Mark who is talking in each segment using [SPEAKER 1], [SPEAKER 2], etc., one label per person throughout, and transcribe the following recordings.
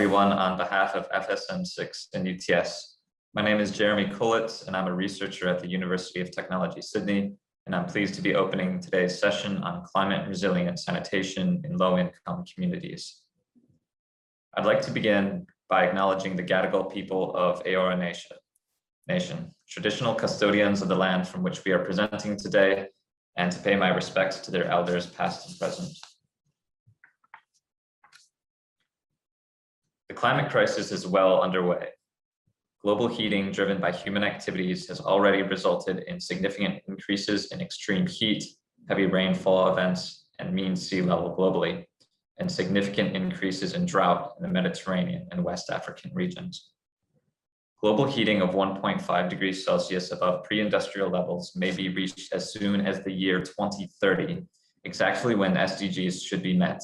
[SPEAKER 1] everyone on behalf of FSM6 and UTS. My name is Jeremy Kulitz, and I'm a researcher at the University of Technology, Sydney, and I'm pleased to be opening today's session on climate resilient sanitation in low-income communities. I'd like to begin by acknowledging the Gadigal people of Eora Nation, traditional custodians of the land from which we are presenting today, and to pay my respects to their elders past and present. The climate crisis is well underway. Global heating driven by human activities has already resulted in significant increases in extreme heat, heavy rainfall events, and mean sea level globally, and significant increases in drought in the Mediterranean and West African regions. Global heating of 1.5 degrees Celsius above pre-industrial levels may be reached as soon as the year 2030, exactly when SDGs should be met.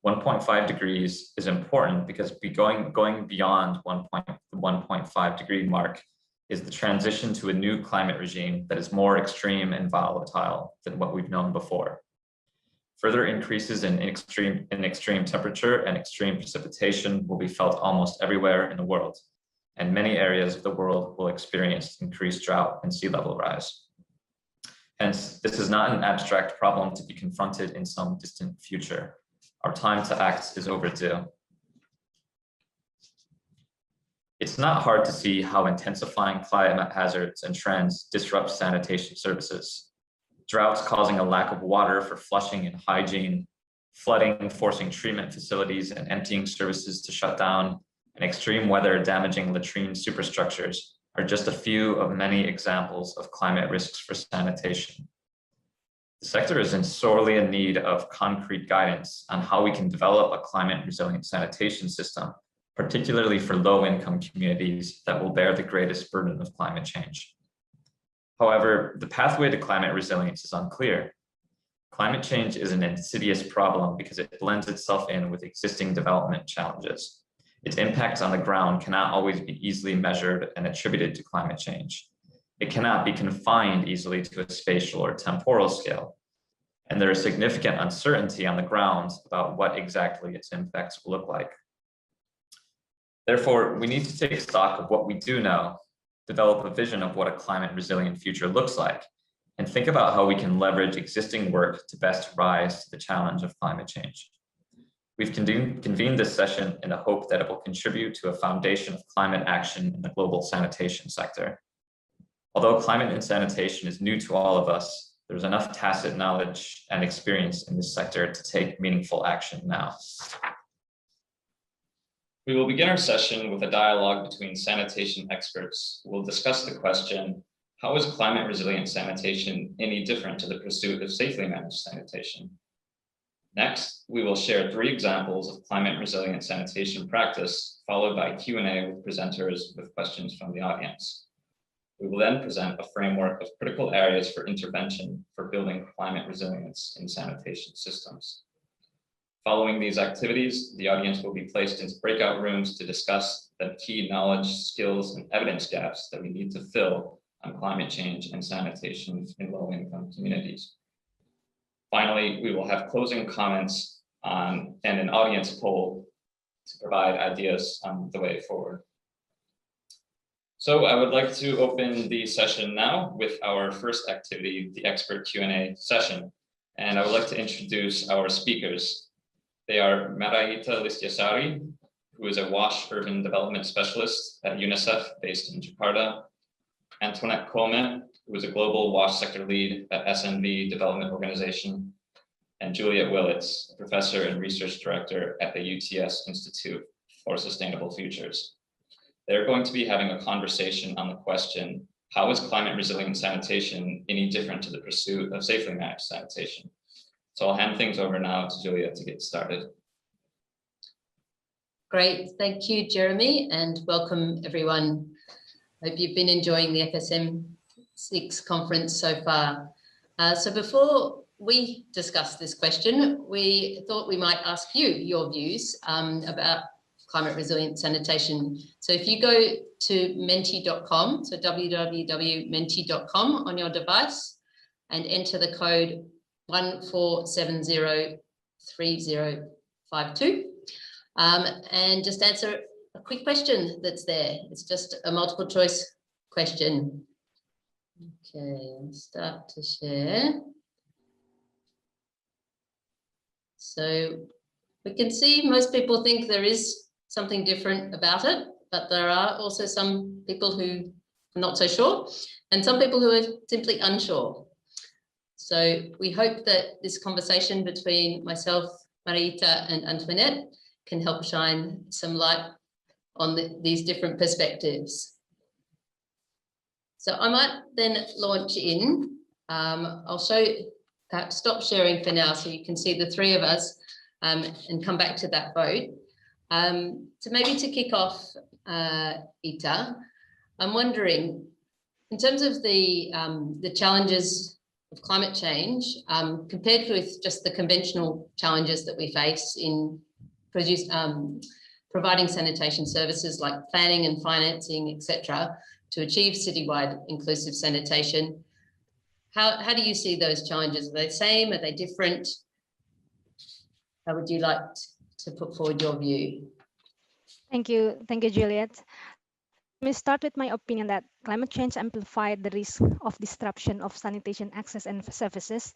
[SPEAKER 1] 1.5 degrees is important because going beyond 1.5 degree mark is the transition to a new climate regime that is more extreme and volatile than what we've known before. Further increases in extreme temperature and extreme precipitation will be felt almost everywhere in the world, and many areas of the world will experience increased drought and sea level rise. Hence, this is not an abstract problem to be confronted in some distant future. Our time to act is overdue. It's not hard to see how intensifying climate hazards and trends disrupt sanitation services. Droughts causing a lack of water for flushing and hygiene, flooding forcing treatment facilities and emptying services to shut down, and extreme weather damaging latrine superstructures are just a few of many examples of climate risks for sanitation. The sector is sorely in need of concrete guidance on how we can develop a climate resilient sanitation system, particularly for low-income communities that will bear the greatest burden of climate change. However, the pathway to climate resilience is unclear. Climate change is an insidious problem because it blends itself in with existing development challenges. Its impacts on the ground cannot always be easily measured and attributed to climate change. It cannot be confined easily to a spatial or temporal scale. And there is significant uncertainty on the ground about what exactly its impacts will look like. Therefore, we need to take stock of what we do know, develop a vision of what a climate resilient future looks like, and think about how we can leverage existing work to best rise to the challenge of climate change. We've convened this session in the hope that it will contribute to a foundation of climate action in the global sanitation sector. Although climate and sanitation is new to all of us, there's enough tacit knowledge and experience in this sector to take meaningful action now. We will begin our session with a dialogue between sanitation experts who will discuss the question, how is climate resilient sanitation any different to the pursuit of safely managed sanitation? Next, we will share 3 examples of climate resilient sanitation practice, followed by Q&A with presenters with questions from the audience. We will then present a framework of critical areas for intervention for building climate resilience in sanitation systems. Following these activities, the audience will be placed into breakout rooms to discuss the key knowledge, skills, and evidence gaps that we need to fill on climate change and sanitation in low-income communities. Finally, we will have closing comments and an audience poll to provide ideas on the way forward. So I would like to open the session now with our first activity, the expert Q&A session. And I would like to introduce our speakers. They are Maraita Listiasari, who is a WASH urban development specialist at UNICEF based in Jakarta. Antoinette Kome, who is a global WASH sector lead at SNV Development Organization. And Juliet Willits, a professor and research director at the UTS Institute for Sustainable Futures. They're going to be having a conversation on the question, how is climate resilient sanitation any different to the pursuit of safely managed sanitation? So I'll hand things over now to Julia to get started.
[SPEAKER 2] Great, thank you, Jeremy, and welcome everyone. Hope you've been enjoying the FSM6 conference so far. So before we discuss this question, we thought we might ask you your views about climate resilient sanitation. So if you go to menti.com, so www.menti.com on your device and enter the code 14703052, and just answer a quick question that's there. It's just a multiple choice question. Okay, I'll start to share. So we can see most people think there is something different about it, but there are also some people who are not so sure, and some people who are simply unsure. So we hope that this conversation between myself, Marita, and Antoinette can help shine some light on these different perspectives. So I might then launch in. I'll show, perhaps stop sharing for now so you can see the three of us and come back to that vote. So maybe to kick off, Ita, I'm wondering, in terms of the challenges of climate change, compared with just the conventional challenges that we face in providing sanitation services like planning and financing, etc., to achieve citywide inclusive sanitation, how do you see those challenges? Are they the same? Are they different? How would you like to put forward your view?
[SPEAKER 3] Thank you, Juliet. Let me start with my opinion that climate change amplified the risk of disruption of sanitation access and services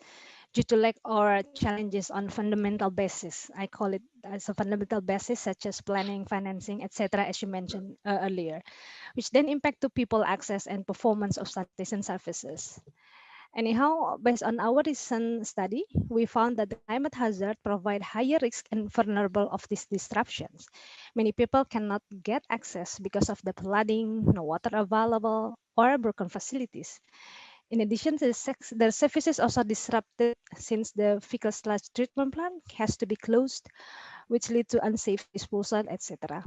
[SPEAKER 3] due to lack or challenges on fundamental basis. I call it as a fundamental basis, such as planning, financing, etc., as you mentioned earlier, which then impact to people access and performance of sanitation services. Anyhow, based on our recent study, we found that the climate hazard provide higher risk and vulnerable of these disruptions. Many people cannot get access because of the flooding, no water available, or broken facilities. In addition, the services also disrupted since the fecal sludge treatment plant has to be closed, which lead to unsafe disposal, etc.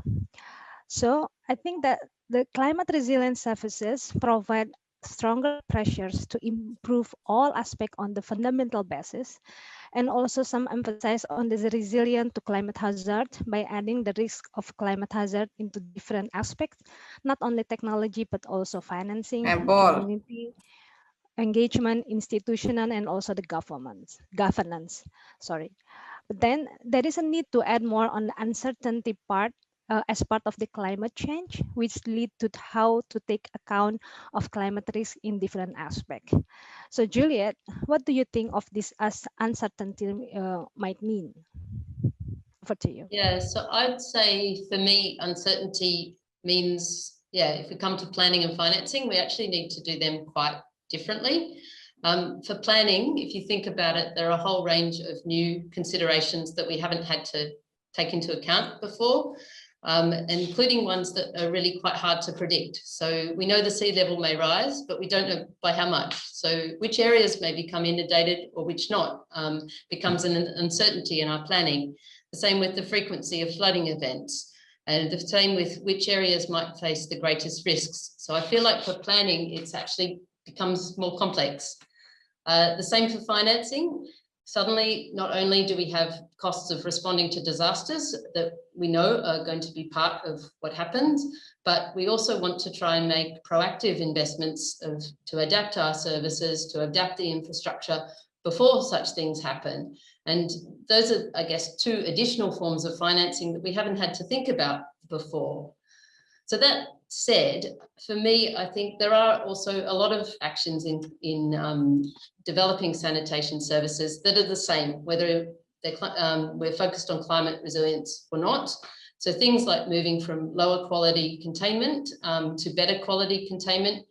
[SPEAKER 3] So I think that the climate resilience services provide stronger pressures to improve all aspects on the fundamental basis, and also some emphasize on the resilience to climate hazard by adding the risk of climate hazard into different aspects, not only technology, but also financing, community engagement, institutional, and also the governance. Sorry. But then there is a need to add more on the uncertainty part as part of the climate change, which lead to how to take account of climate risk in different aspects. So Juliet, what do you think of this as uncertainty might mean? Over to you.
[SPEAKER 2] Yeah, so I'd say for me, uncertainty means, yeah, if we come to planning and financing, we actually need to do them quite differently. For planning, if you think about it, there are a whole range of new considerations that we haven't had to take into account before, including ones that are really quite hard to predict. So we know the sea level may rise, but we don't know by how much. So which areas may become inundated or which not becomes an uncertainty in our planning. The same with the frequency of flooding events, and the same with which areas might face the greatest risks. So I feel like for planning, it's actually becomes more complex. The same for financing. Suddenly, not only do we have costs of responding to disasters that we know are going to be part of what happens, but we also want to try and make proactive investments to adapt our services, to adapt the infrastructure before such things happen. And those are, I guess, two additional forms of financing that we haven't had to think about before. So that said, for me, I think there are also a lot of actions in developing sanitation services that are the same, whether we're focused on climate resilience or not. So things like moving from lower quality containment to better quality containment,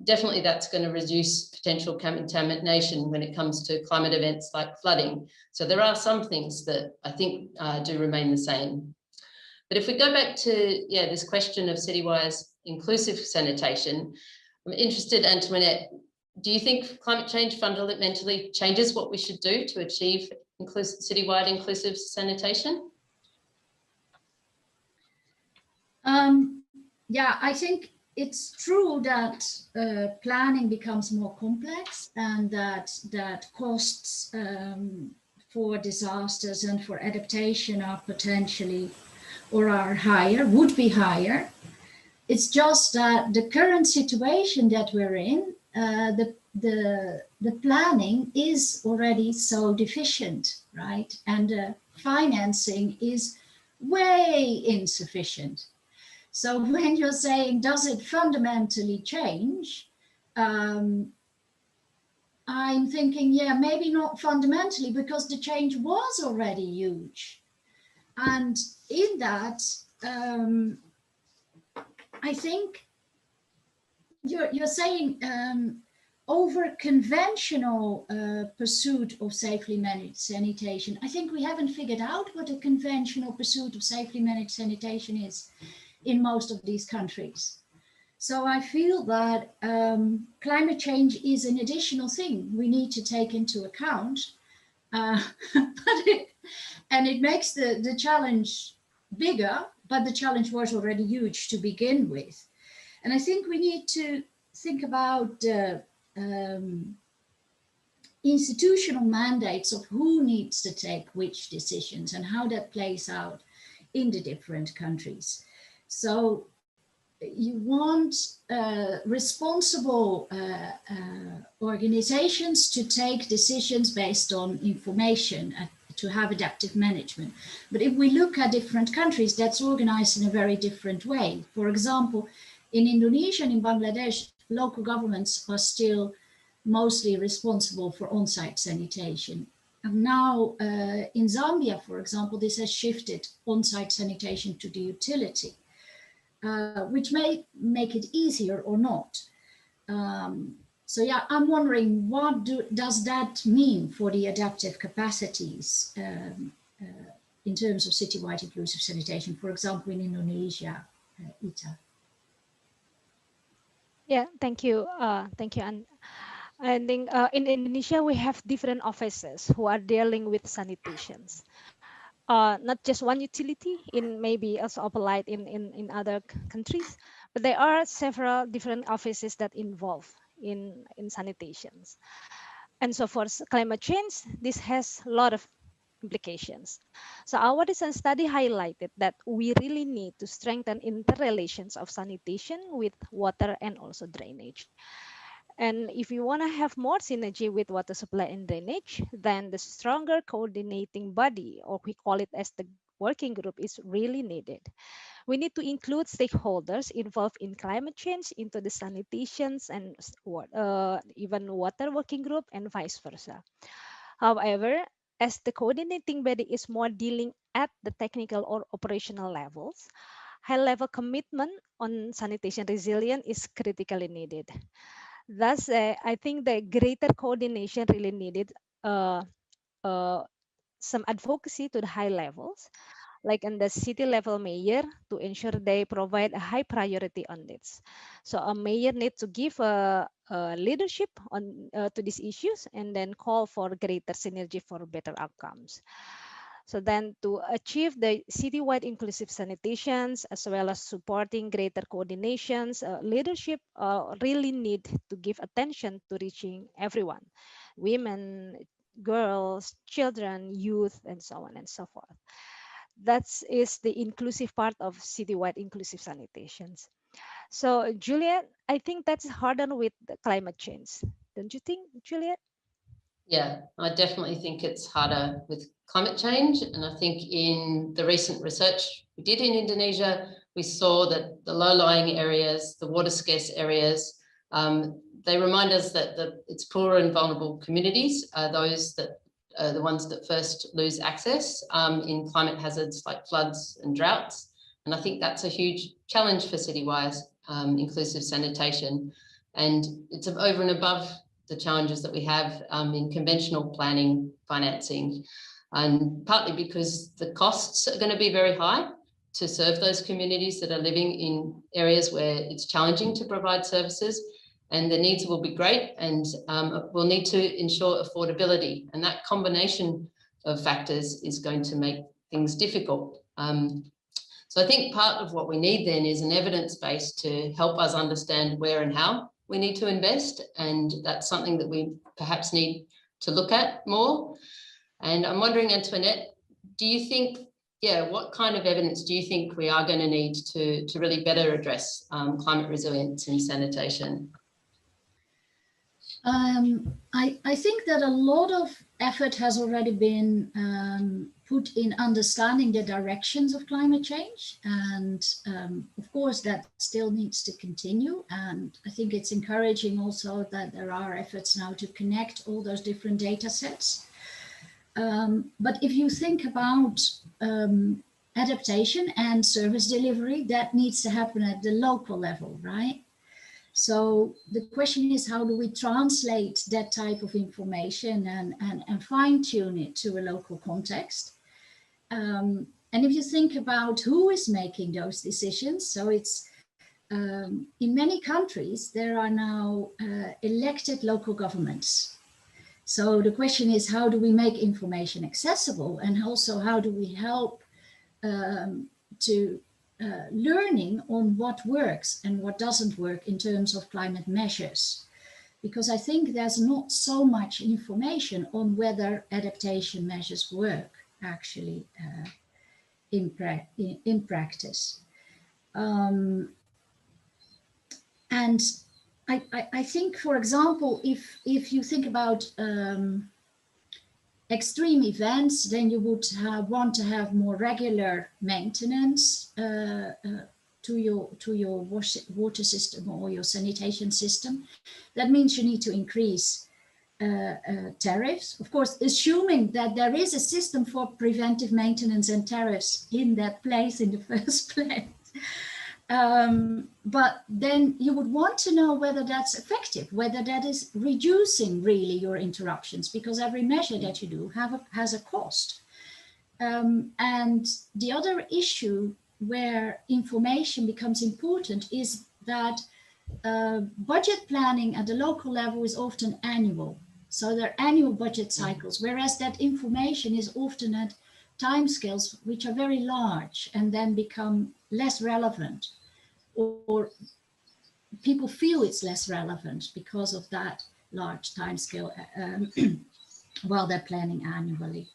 [SPEAKER 2] definitely that's going to reduce potential contamination when it comes to climate events like flooding. So there are some things that I think do remain the same. But if we go back to this question of citywide inclusive sanitation, I'm interested, Antoinette, do you think climate change fundamentally changes what we should do to achieve citywide inclusive sanitation?
[SPEAKER 4] Yeah, I think it's true that planning becomes more complex, and that costs for disasters and for adaptation are potentially or are higher, would be higher. It's just that the current situation that we're in, the planning is already so deficient, right? And financing is way insufficient. So when you're saying, does it fundamentally change? I'm thinking, yeah, maybe not fundamentally, because the change was already huge. And in that, I think you're saying over conventional pursuit of safely managed sanitation. I think we haven't figured out what a conventional pursuit of safely managed sanitation is in most of these countries. So I feel that climate change is an additional thing we need to take into account, and it makes the challenge bigger, but the challenge was already huge to begin with. And I think we need to think about institutional mandates of who needs to take which decisions and how that plays out in the different countries. So you want responsible organizations to take decisions based on information to have adaptive management. But if we look at different countries, that's organized in a very different way. For example, in Indonesia and in Bangladesh, local governments are still mostly responsible for on-site sanitation. And now in Zambia, for example, this has shifted on-site sanitation to the utility, which may make it easier or not. So yeah, I'm wondering, what does that mean for the adaptive capacities in terms of citywide inclusive sanitation, for example, in Indonesia, Ita?
[SPEAKER 3] Yeah, thank you. Thank you. And I think in Indonesia, we have different offices who are dealing with sanitations. Not just one utility, in maybe also applied in other countries, but there are several different offices that involve in sanitations. And so for climate change, this has a lot of implications. So our recent study highlighted that we really need to strengthen interrelations of sanitation with water and also drainage. And if you want to have more synergy with water supply and drainage, then the stronger coordinating body, or we call it as the working group, is really needed. We need to include stakeholders involved in climate change into the sanitations and even water working group and vice versa. However, as the coordinating body is more dealing at the technical or operational levels, high-level commitment on sanitation resilience is critically needed. Thus, I think the greater coordination really needed some advocacy to the high levels, like in the city level mayor, to ensure they provide a high priority on this. So a mayor needs to give a leadership on to these issues and then call for greater synergy for better outcomes. So then to achieve the citywide inclusive sanitations, as well as supporting greater coordinations, leadership really need to give attention to reaching everyone, women, girls, children, youth, and so on and so forth. That is the inclusive part of citywide inclusive sanitations. So Juliet, I think that's harder with the climate change. Don't you think, Juliet?
[SPEAKER 2] Yeah, I definitely think it's harder with climate change. And I think in the recent research we did in Indonesia, we saw that the low-lying areas, the water scarce areas, they remind us that it's poor and vulnerable communities are those that are the ones that first lose access in climate hazards like floods and droughts. And I think that's a huge challenge for citywide inclusive sanitation. And it's over and above the challenges that we have in conventional planning, financing, and partly because the costs are going to be very high to serve those communities that are living in areas where it's challenging to provide services, and the needs will be great, and we'll need to ensure affordability, and that combination of factors is going to make things difficult. So I think part of what we need then is an evidence base to help us understand where and how we need to invest, and that's something that we perhaps need to look at more. And I'm wondering, Antoinette, do you think, what kind of evidence do you think we are going to need to really better address climate resilience in sanitation?
[SPEAKER 4] I think that a lot of effort has already been put in understanding the directions of climate change. And of course, that still needs to continue. And I think it's encouraging also that there are efforts now to connect all those different data sets. But if you think about adaptation and service delivery, that needs to happen at the local level, right? So the question is, how do we translate that type of information and fine tune it to a local context? And if you think about who is making those decisions, so it's in many countries, there are now elected local governments. So the question is, how do we make information accessible? And also, how do we help to learning on what works and what doesn't work in terms of climate measures? Because I think there's not so much information on whether adaptation measures work actually in practice. And I think, for example, if you think about extreme events, then you would want to have more regular maintenance to your water system or your sanitation system. That means you need to increase tariffs, of course, assuming that there is a system for preventive maintenance and tariffs in that place in the first place. But then you would want to know whether that's effective, whether that is reducing really your interruptions, because every measure that you do has a cost. And the other issue where information becomes important is that budget planning at the local level is often annual. So there are annual budget cycles, whereas that information is often at timescales which are very large and then become less relevant, or people feel it's less relevant because of that large timescale while they're planning annually.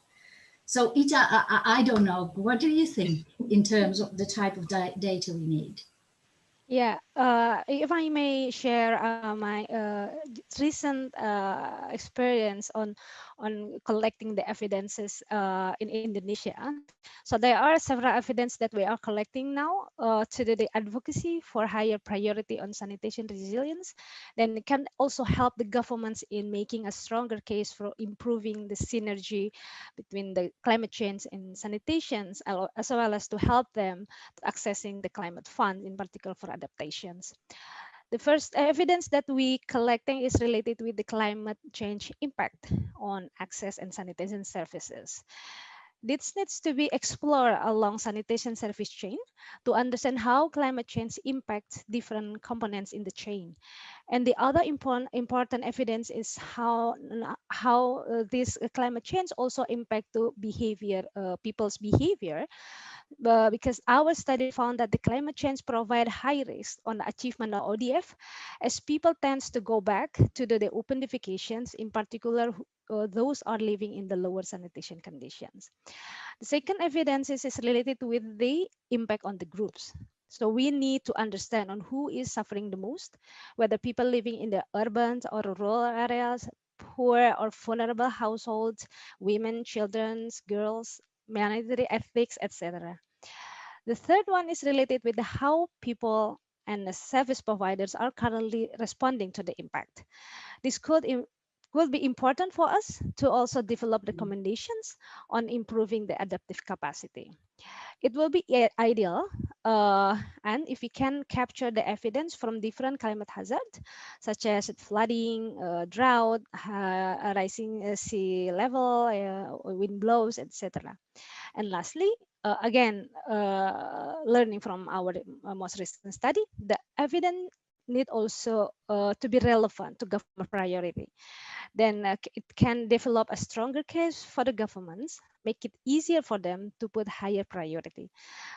[SPEAKER 4] So Ita, I don't know, what do you think in terms of the type of data we need?
[SPEAKER 3] Yeah, if I may share my recent experience on collecting the evidences in Indonesia. So there are several evidence that we are collecting now to do the advocacy for higher priority on sanitation resilience. Then it can also help the governments in making a stronger case for improving the synergy between the climate change and sanitations, as well as to help them to accessing the climate fund, in particular for adaptations. The first evidence that we collecting is related with the climate change impact on access and sanitation services. This needs to be explored along sanitation service chain to understand how climate change impacts different components in the chain. And the other important evidence is how this climate change also impact to behavior, people's behavior. Because our study found that the climate change provide high risk on the achievement of ODF, as people tends to go back to the open defecations, in particular those are living in the lower sanitation conditions. The second evidence is related with the impact on the groups. So we need to understand on who is suffering the most, whether people living in the urban or rural areas, poor or vulnerable households, women, children, girls, minority ethnics, etc. The third one is related with how people and the service providers are currently responding to the impact. This will be important for us to also develop recommendations on improving the adaptive capacity. It will be ideal, and if we can capture the evidence from different climate hazards, such as flooding, drought, rising sea level, wind blows, etc. And lastly, again, learning from our most recent study, the evidence need also to be relevant to government priority. Then it can develop a stronger case for the governments, make it easier for them to put higher priority.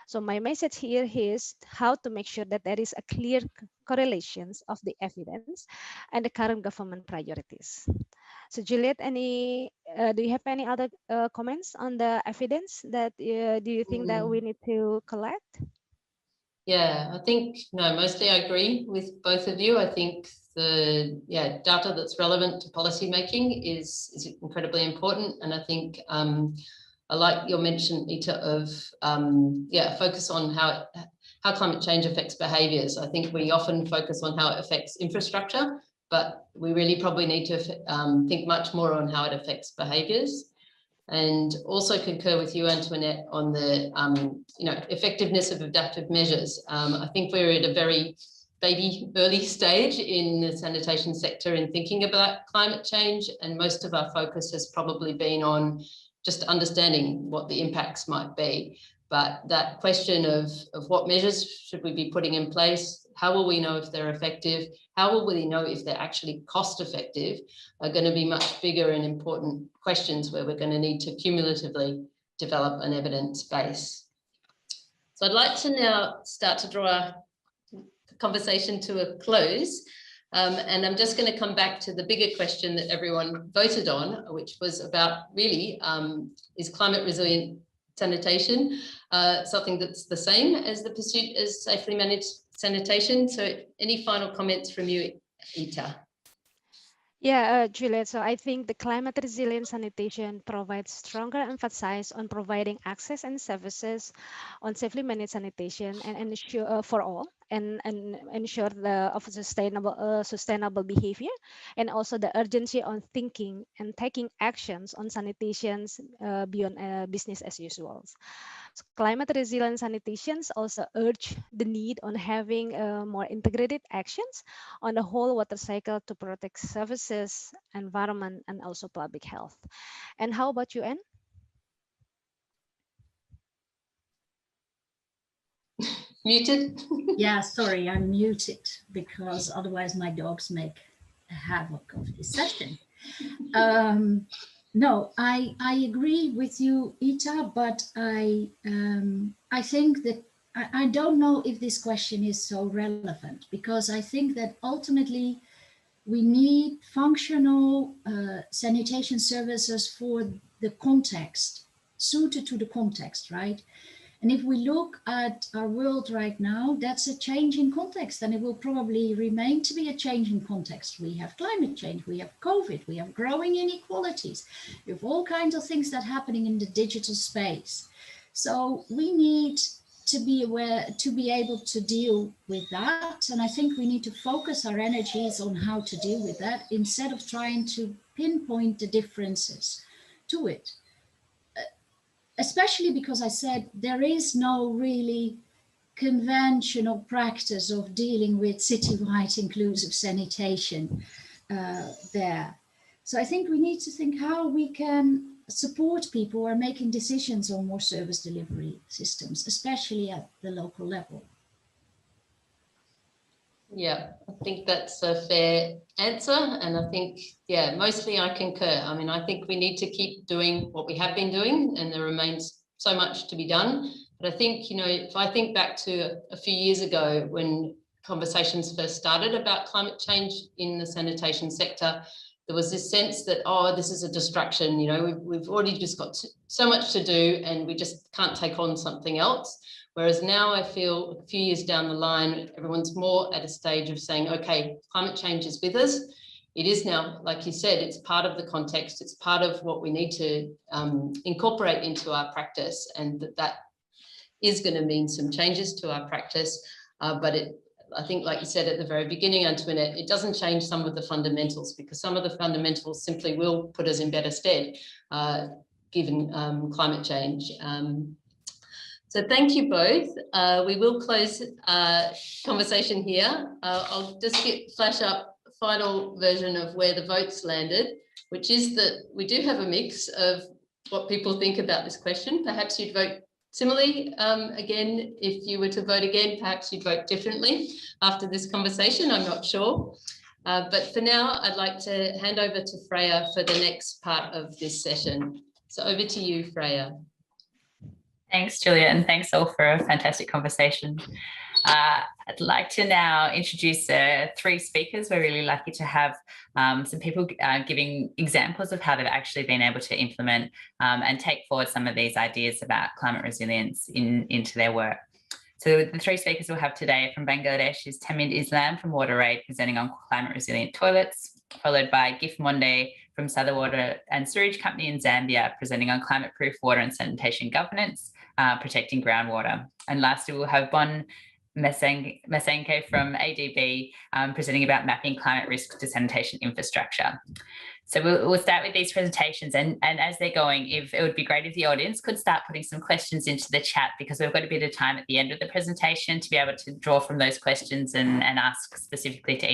[SPEAKER 3] So my message here is how to make sure that there is a clear correlations of the evidence and the current government priorities. So Juliet, do you have any other comments on the evidence that do you think that we need to collect?
[SPEAKER 2] Yeah, I think, no, mostly I agree with both of you. I think the data that's relevant to policy making is incredibly important. And I think I like your mention, Ita, of focus on how climate change affects behaviours. I think we often focus on how it affects infrastructure, but we really probably need to think much more on how it affects behaviours. And also concur with you, Antoinette, on the effectiveness of adaptive measures. I think we're at a very early stage in the sanitation sector in thinking about climate change, and most of our focus has probably been on just understanding what the impacts might be. But that question of what measures should we be putting in place, how will we know if they're effective, how will we know if they're actually cost effective, are going to be much bigger and important questions where we're going to need to cumulatively develop an evidence base. So I'd like to now start to draw our conversation to a close. And I'm just going to come back to the bigger question that everyone voted on, which was about really, is climate resilient sanitation something that's the same as the pursuit as safely managed sanitation? So any final comments from you, Ita?
[SPEAKER 3] Yeah, Juliet, so I think the climate resilient sanitation provides stronger emphasis on providing access and services on safely managed sanitation and ensure for all and ensure the of sustainable behavior, and also the urgency on thinking and taking actions on sanitations beyond business as usual. So climate resilient sanitations also urge the need on having more integrated actions on the whole water cycle to protect services, environment, and also public health. And how about you, Anne?
[SPEAKER 2] Muted?
[SPEAKER 4] Yeah, sorry, I'm muted because otherwise my dogs make a havoc of this session. No, I agree with you, Ita, but I think that I don't know if this question is so relevant, because I think that ultimately we need functional sanitation services for the context, suited to the context, right? And if we look at our world right now, that's a change in context, and it will probably remain to be a change in context. We have climate change, we have COVID, we have growing inequalities, we have all kinds of things that are happening in the digital space. So we need to be aware, to be able to deal with that. And I think we need to focus our energies on how to deal with that instead of trying to pinpoint the differences to it. Especially because I said there is no really conventional practice of dealing with citywide inclusive sanitation there. So I think we need to think how we can support people who are making decisions on more service delivery systems, especially at the local level.
[SPEAKER 2] Yeah, I think that's a fair answer. And I think, yeah, mostly I concur. I mean, I think we need to keep doing what we have been doing, and there remains so much to be done. But I think, you know, if I think back to a few years ago when conversations first started about climate change in the sanitation sector, there was this sense that, oh, this is a distraction, you know, we've already just got so much to do and we just can't take on something else. Whereas now I feel a few years down the line, everyone's more at a stage of saying, okay, climate change is with us. It is now, like you said, it's part of the context. It's part of what we need to incorporate into our practice, and that is going to mean some changes to our practice. But I think, like you said at the very beginning, Antoinette, it doesn't change some of the fundamentals, because some of the fundamentals simply will put us in better stead given climate change. So thank you both. We will close conversation here. I'll just flash up a final version of where the votes landed, which is that we do have a mix of what people think about this question. Perhaps you'd vote similarly. Again, if you were to vote again, perhaps you'd vote differently after this conversation, I'm not sure. But for now, I'd like to hand over to Freya for the next part of this session. So over to you, Freya.
[SPEAKER 5] Thanks, Julia, and thanks all for a fantastic conversation. I'd like to now introduce three speakers. We're really lucky to have some people giving examples of how they've actually been able to implement and take forward some of these ideas about climate resilience into their work. So the three speakers we'll have today from Bangladesh is Tamid Islam from WaterAid, presenting on climate resilient toilets, followed by Gif Monde from Southern Water and Sewerage Company in Zambia, presenting on climate-proof water and sanitation governance, protecting groundwater. And lastly, we'll have Bon Masenke from ADB presenting about mapping climate risk to sanitation infrastructure. So we'll start with these presentations, and as they're going, if it would be great if the audience could start putting some questions into the chat, because we've got a bit of time at the end of the presentation to be able to draw from those questions and ask specifically to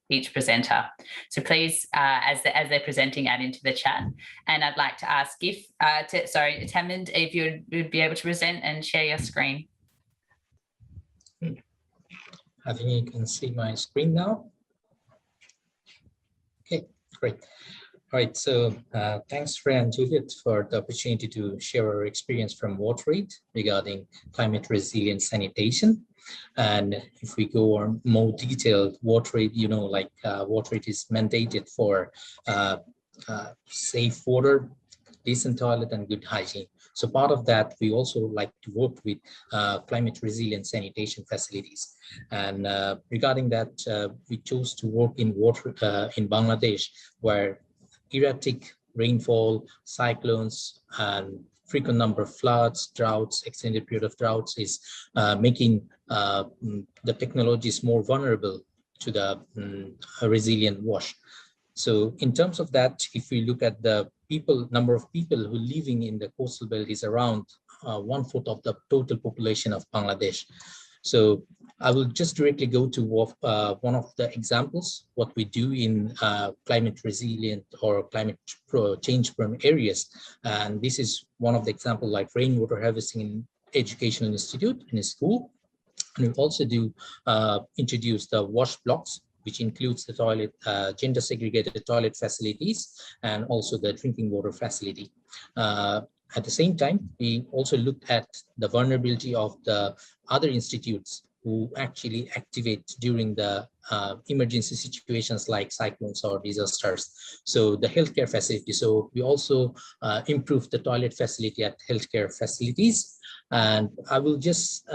[SPEAKER 5] each presenter. So please, as they're presenting, add into the chat. And I'd like to ask if, Tamand, if you would be able to present and share your screen.
[SPEAKER 6] I think you can see my screen now. Okay, great. All right, so thanks, Freya and Juliet, for the opportunity to share our experience from WaterAid regarding climate resilient sanitation. And if we go on more detailed, WaterAid, you know, like WaterAid is mandated for safe water, decent toilet, and good hygiene. So part of that, we also like to work with climate resilient sanitation facilities. And regarding that, we chose to work in in Bangladesh, where erratic rainfall, cyclones, and frequent number of floods, droughts, extended period of droughts is making the technologies more vulnerable to the resilient wash. So in terms of that, if we look at the number of people who living in the coastal belt is around 1/4 of the total population of Bangladesh. So I will just directly go to one of the examples, what we do in climate resilient or climate change prone areas. And this is one of the example, like rainwater harvesting in educational institute in a school. And we also do introduce the wash blocks, which includes the toilet, gender segregated toilet facilities, and also the drinking water facility. At the same time, we also looked at the vulnerability of the other institutes who actually activate during the emergency situations like cyclones or disasters. So the healthcare facility. So we also improved the toilet facility at healthcare facilities. And I will just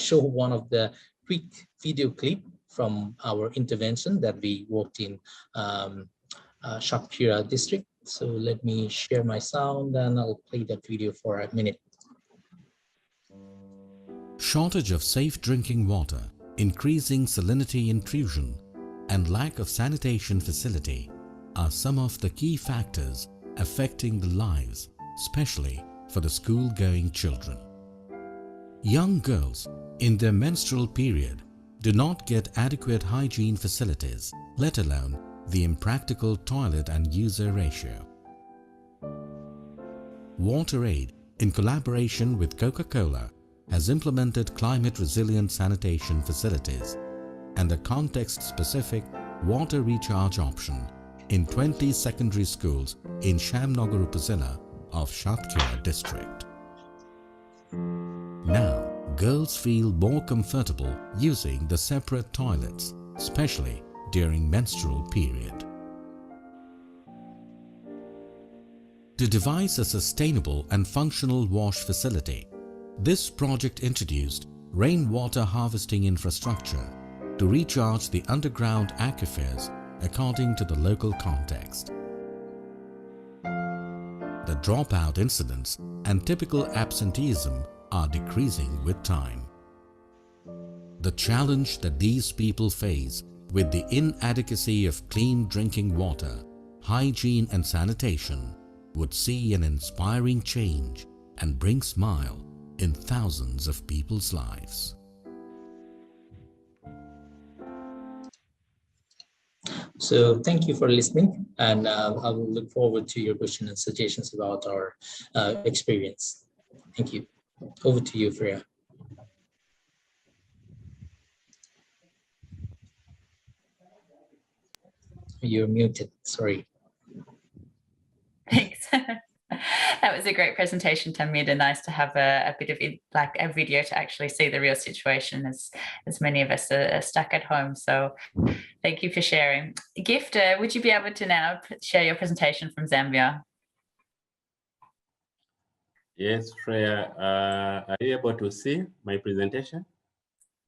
[SPEAKER 6] show one of the quick video clip from our intervention that we worked in Shapkira district. So let me share my sound and I'll play that video for a minute.
[SPEAKER 7] Shortage of safe drinking water, increasing salinity intrusion, and lack of sanitation facility are some of the key factors affecting the lives, especially for the school-going children. Young girls in their menstrual period do not get adequate hygiene facilities, let alone the impractical toilet and user ratio. WaterAid, in collaboration with Coca-Cola, has implemented climate-resilient sanitation facilities and a context-specific water recharge option in 20 secondary schools in Shamnagar Upazila of Shapkira district. Now, girls feel more comfortable using the separate toilets, especially during menstrual period. To devise a sustainable and functional wash facility, this project introduced rainwater harvesting infrastructure to recharge the underground aquifers according to the local context. The dropout incidents and typical absenteeism are decreasing with time. The challenge that these people face with the inadequacy of clean drinking water, hygiene and sanitation would see an inspiring change and bring smile in thousands of people's lives.
[SPEAKER 6] So thank you for listening, and I will look forward to your questions and suggestions about our experience. Thank you. Over to you, Freya. You're muted, sorry.
[SPEAKER 5] Thanks. That was a great presentation, Tamida. Nice to have a bit of a video to actually see the real situation, as many of us are stuck at home. So thank you for sharing. Gift, would you be able to now share your presentation from Zambia?
[SPEAKER 8] Yes, Freya, are you able to see my presentation?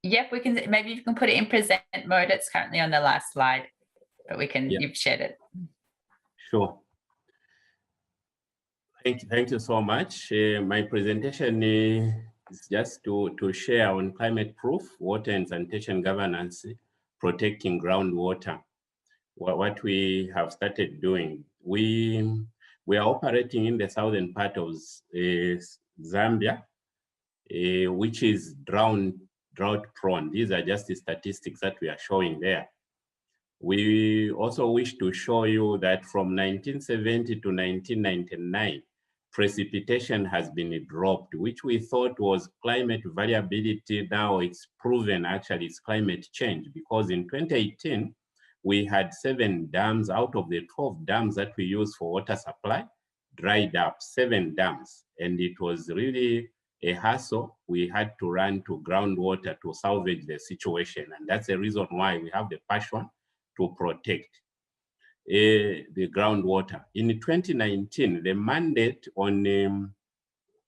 [SPEAKER 5] Yep, we can. Maybe you can put it in present mode. It's currently on the last slide, but we can.
[SPEAKER 8] Yeah.
[SPEAKER 5] You've shared it.
[SPEAKER 8] Sure. Thank you so much. My presentation is just to share on climate-proof water and sanitation governance, protecting groundwater. What we have started doing, we are operating in the southern part of Zambia, which is drought prone. These are just the statistics that we are showing there. We also wish to show you that from 1970 to 1999, precipitation has been dropped, which we thought was climate variability. Now it's proven actually it's climate change, because in 2018, we had 7 dams out of the 12 dams that we use for water supply, dried up, 7 dams. And it was really a hassle. We had to run to groundwater to salvage the situation. And that's the reason why we have the passion to protect the groundwater. In 2019, the mandate on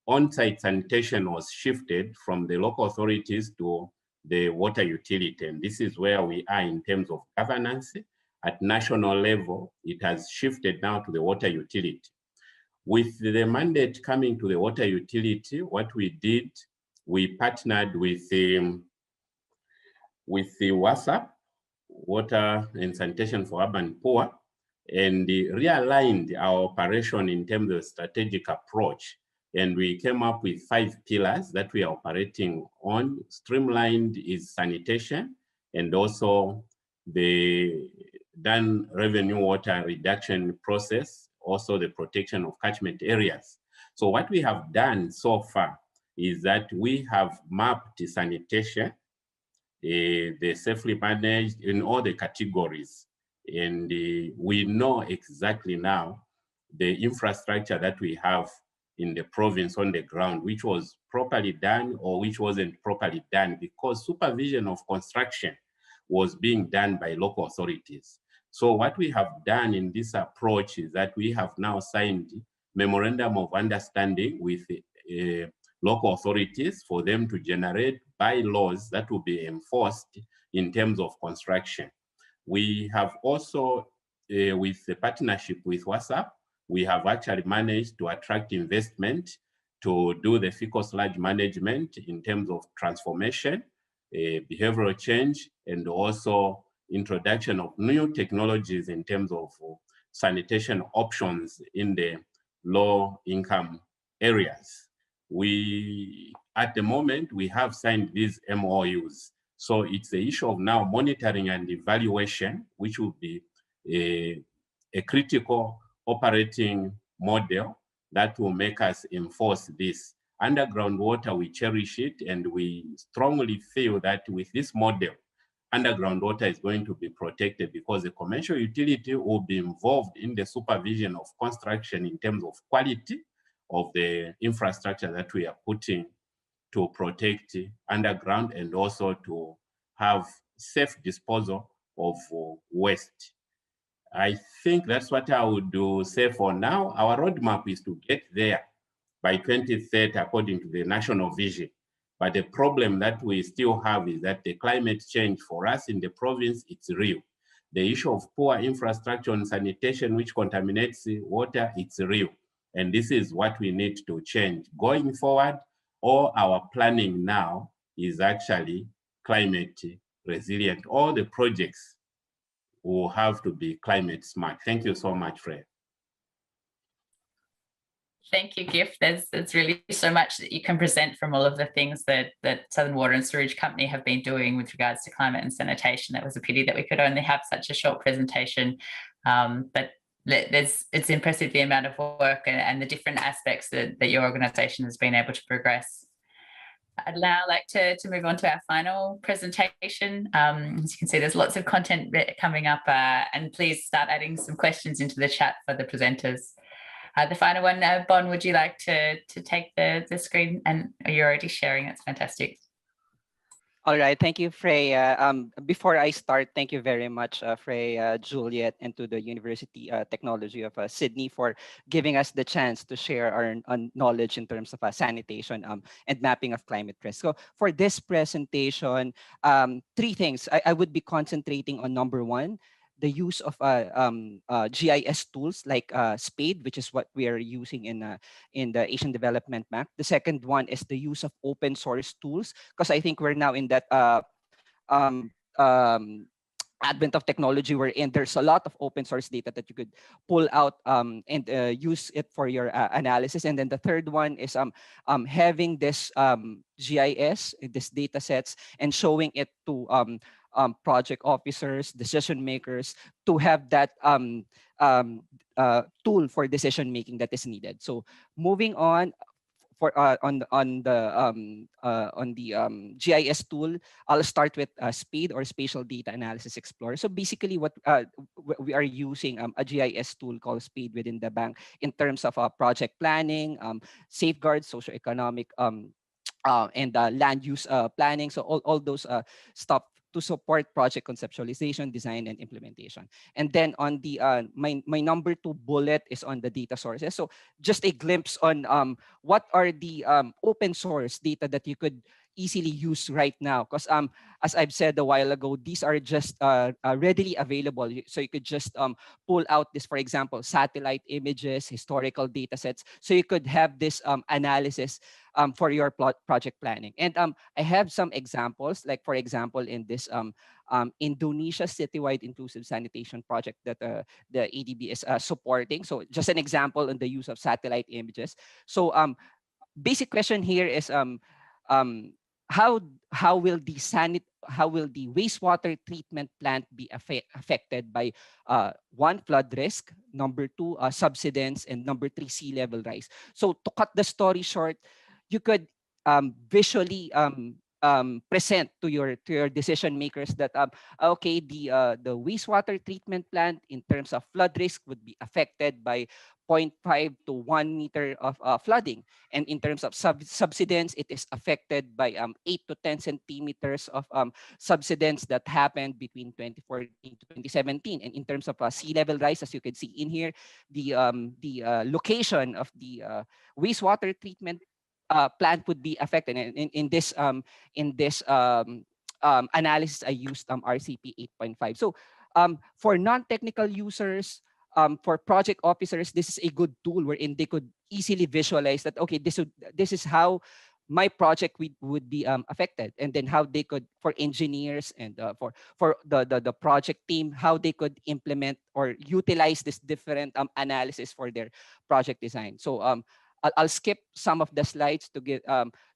[SPEAKER 8] on-site sanitation was shifted from the local authorities to the water utility. And this is where we are in terms of governance. At national level, it has shifted now to the water utility. With the mandate coming to the water utility, what we did, we partnered with the WASAP, Water and Sanitation for Urban Poor, and realigned our operation in terms of strategic approach. And we came up with 5 pillars that we are operating on. Streamlined is sanitation, and also the done revenue water reduction process, also the protection of catchment areas. So what we have done so far is that we have mapped sanitation, the safely managed in all the categories. And we know exactly now the infrastructure that we have in the province on the ground, which was properly done or which wasn't properly done, because supervision of construction was being done by local authorities. So what we have done in this approach is that we have now signed memorandum of understanding with local authorities for them to generate bylaws that will be enforced in terms of construction. We have also, with the partnership with WASAP, we have actually managed to attract investment to do the fecal sludge management in terms of transformation, behavioral change, and also introduction of new technologies in terms of sanitation options in the low income areas. At the moment, we have signed these MOUs. So it's the issue of now monitoring and evaluation, which will be a critical operating model that will make us enforce this. Underground water, we cherish it, and we strongly feel that with this model, underground water is going to be protected, because the commercial utility will be involved in the supervision of construction in terms of quality of the infrastructure that we are putting to protect underground, and also to have safe disposal of waste. I think that's what I would say for now. Our roadmap is to get there by 2030 according to the national vision. But the problem that we still have is that the climate change for us in the province, it's real. The issue of poor infrastructure and sanitation, which contaminates water, it's real. And this is what we need to change. Going forward, all our planning now is actually climate resilient. All the projects will have to be climate smart. Thank you so much, Fred.
[SPEAKER 5] Thank you, Gift. There's really so much that you can present from all of the things that Southern Water and Sewerage Company have been doing with regards to climate and sanitation. It was a pity that we could only have such a short presentation, but it's impressive the amount of work and the different aspects that your organisation has been able to progress. I'd now like to move on to our final presentation. As you can see, there's lots of content coming up, and please start adding some questions into the chat for the presenters. The final one, Bon, would you like to take the screen? And you're already sharing, that's fantastic.
[SPEAKER 9] All right, thank you, Freya. Before I start, thank you very much, Freya, Juliet, and to the University Technology of Sydney for giving us the chance to share our knowledge in terms of sanitation and mapping of climate risk. So for this presentation, 3 things. I would be concentrating on number 1, the use of GIS tools like SPADE, which is what we are using in the Asian Development Bank. The second one is the use of open source tools, because I think we're now in that um, um, advent of technology wherein there's a lot of open source data that you could pull out and use it for your analysis. And then the third one is having this GIS, this data sets, and showing it to project officers, decision makers, to have that tool for decision making that is needed. So moving on, for on the GIS tool, I'll start with SPADE, or Spatial Data Analysis Explorer. So basically, what we are using a GIS tool called SPADE within the bank in terms of project planning, safeguards, socioeconomic and land use planning. So all those stuff to support project conceptualization, design, and implementation. And then on the my number 2 bullet is on the data sources. So just a glimpse on what are the open source data that you could easily use right now, because as I've said a while ago, these are just readily available. So you could just pull out this, for example, satellite images, historical data sets, so you could have this analysis for your project planning. And I have some examples, like for example, in this Indonesia citywide inclusive sanitation project that the ADB is supporting. So just an example on the use of satellite images. So basic question here is um, how will the wastewater treatment plant be affected by one, flood risk, number 2, subsidence, and number 3, sea level rise. So to cut the story short, you could visually present to your decision makers that okay, the wastewater treatment plant in terms of flood risk would be affected by 0.5 to 1 meter of flooding, and in terms of subsidence, it is affected by 8 to 10 centimeters of subsidence that happened between 2014 to 2017. And in terms of sea level rise, as you can see in here, the location of the wastewater treatment plant would be affected. And in this analysis, I used RCP 8.5. So for non-technical users, for project officers, this is a good tool wherein they could easily visualize that, okay, this is how my project would be affected, and then how they could, for engineers and for the project team, how they could implement or utilize this different analysis for their project design. So I'll skip some of the slides to get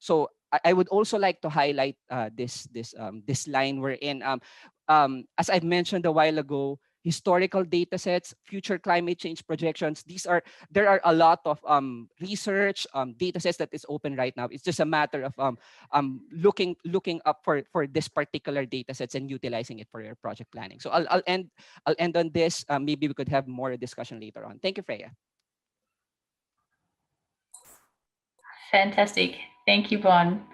[SPEAKER 9] so I would also like to highlight this line wherein as I've mentioned a while ago, historical data sets, future climate change projections. There are a lot of research data sets that is open right now. It's just a matter of looking up for this particular data sets and utilizing it for your project planning. So I'll end on this. Maybe we could have more discussion later on. Thank you, Freya.
[SPEAKER 5] Fantastic. Thank you, Bon.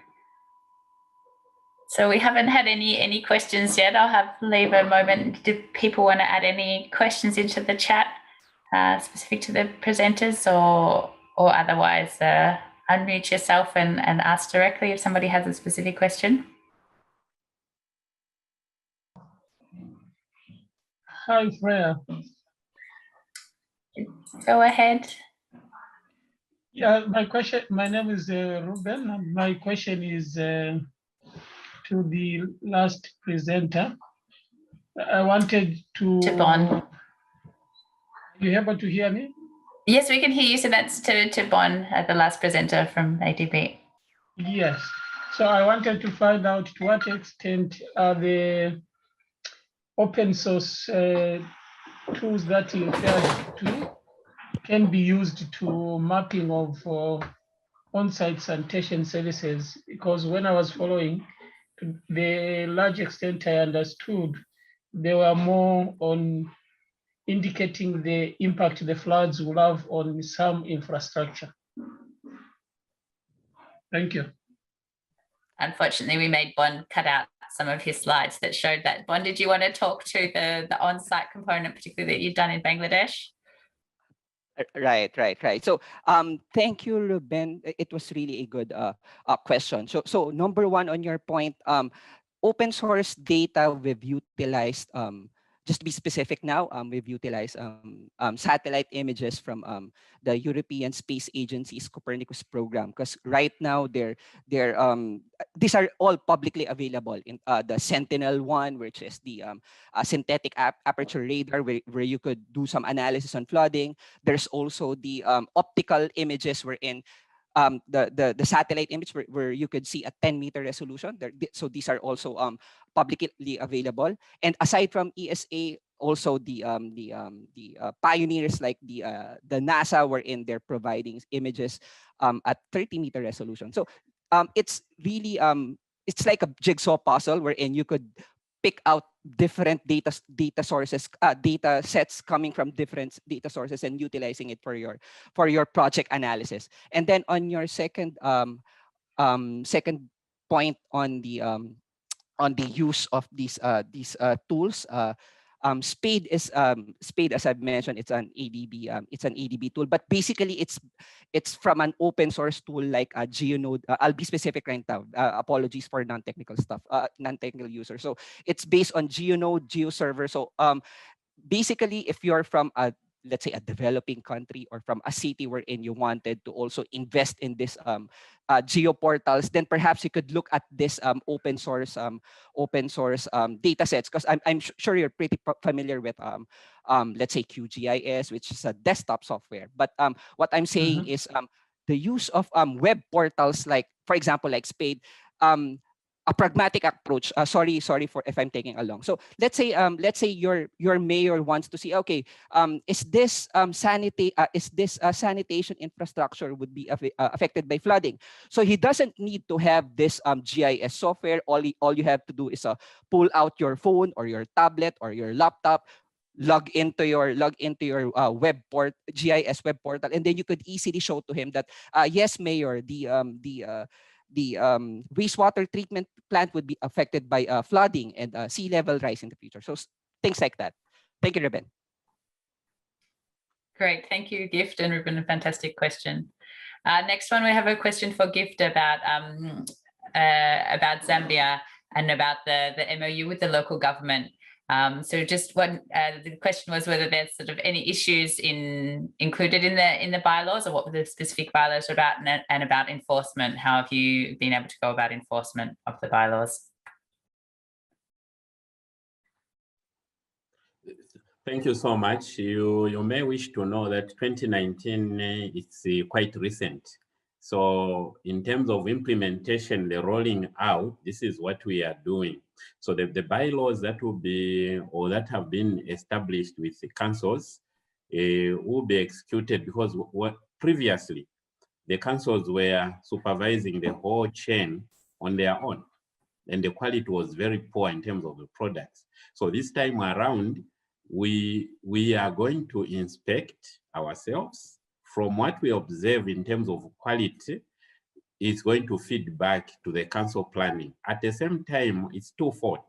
[SPEAKER 5] So we haven't had any questions yet. I'll leave a moment. Do people want to add any questions into the chat specific to the presenters, or otherwise unmute yourself and ask directly if somebody has a specific question?
[SPEAKER 10] Hi, Freya.
[SPEAKER 5] Go ahead.
[SPEAKER 10] Yeah, my name is Ruben, and my question is to the last presenter. I wanted to
[SPEAKER 5] Bon.
[SPEAKER 10] Are you able to hear me?
[SPEAKER 5] Yes, we can hear you. So that's to Bon, the last presenter from ADB.
[SPEAKER 10] Yes. So I wanted to find out to what extent are the open source tools that you referred to can be used to mapping of on-site sanitation services, because when I was following, to the large extent I understood, they were more on indicating the impact the floods will have on some infrastructure. Thank you.
[SPEAKER 5] Unfortunately, we made Bon cut out some of his slides that showed that. Bon, did you want to talk to the on-site component, particularly that you've done in Bangladesh?
[SPEAKER 9] Right. So thank you, Ruben. It was really a good question. So number 1 on your point, open source data we've utilized just to be specific now, we've utilized satellite images from the European Space Agency's Copernicus program, because right now these are all publicly available in the Sentinel one, which is the synthetic aperture radar, where you could do some analysis on flooding. There's also the optical images wherein the satellite image where you could see a 10-meter resolution. So these are also publicly available. And aside from ESA, also the pioneers like the NASA, wherein they're providing images at 30-meter resolution. So it's really it's like a jigsaw puzzle wherein you could pick out different data sources, data sets coming from different data sources, and utilizing it for your project analysis. And then on your second second point on the use of these tools. Spade, as I've mentioned, it's an ADB tool, but basically it's from an open source tool like GeoNode. I'll be specific right now. Apologies for non-technical stuff, non-technical users. So it's based on GeoNode, GeoServer. So basically, if you're from let's say a developing country or from a city wherein you wanted to also invest in this geoportals, then perhaps you could look at this open source data sets, because I'm sure you're pretty familiar with let's say QGIS, which is a desktop software. But what I'm saying is the use of web portals, like for example like Spade, a pragmatic approach. Sorry for if I'm taking along. So let's say your mayor wants to see, okay, is this sanitation infrastructure would be affected by flooding? So he doesn't need to have this GIS software. All you have to do is pull out your phone or your tablet or your laptop, log into your GIS web portal, and then you could easily show to him that yes, Mayor, the wastewater treatment plant would be affected by flooding and sea level rise in the future. So things like that. Thank you, Ruben.
[SPEAKER 5] Great, thank you, Gift and Ruben. A fantastic question. Next one, we have a question for Gift about Zambia and about the MOU with the local government. So just what the question was, whether there's sort of any issues included in the bylaws, or what the specific bylaws are about, and about enforcement. How have you been able to go about enforcement of the bylaws?
[SPEAKER 8] Thank you so much. You may wish to know that 2019 it's quite recent. So in terms of implementation, the rolling out, this is what we are doing. So the bylaws that will be, or that have been established with the councils will be executed, because previously the councils were supervising the whole chain on their own, and the quality was very poor in terms of the products. So this time around, we are going to inspect ourselves. From what we observe in terms of quality, it's going to feed back to the council planning. At the same time, it's twofold.